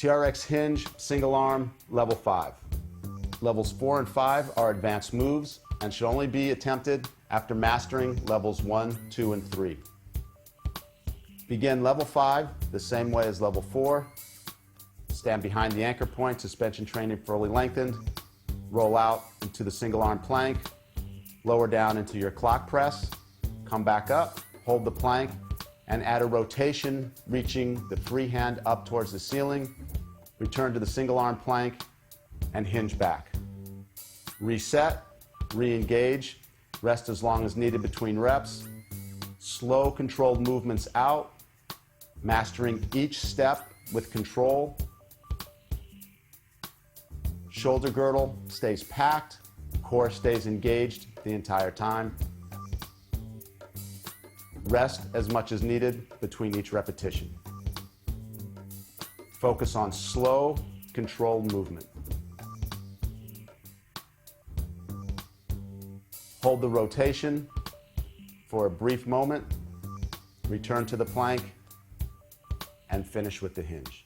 TRX Hinge Single Arm Level 5. Levels 4 and 5 are advanced moves and should only be attempted after mastering levels 1, 2, and 3. Begin level 5 the same way as level 4. Stand behind the anchor point, suspension training fully lengthened. Roll out into the single arm plank. Lower down into your clock press. Come back up, hold the plank, and add a rotation reaching the free hand up towards the ceiling. Return to the single arm plank and hinge back. Reset, re-engage, rest as long as needed between reps. Slow, controlled movements out, mastering each step with control. Shoulder girdle stays packed, core stays engaged the entire time. Rest as much as needed between each repetition. Focus on slow, controlled movement. Hold the rotation for a brief moment, return to the plank, and finish with the hinge.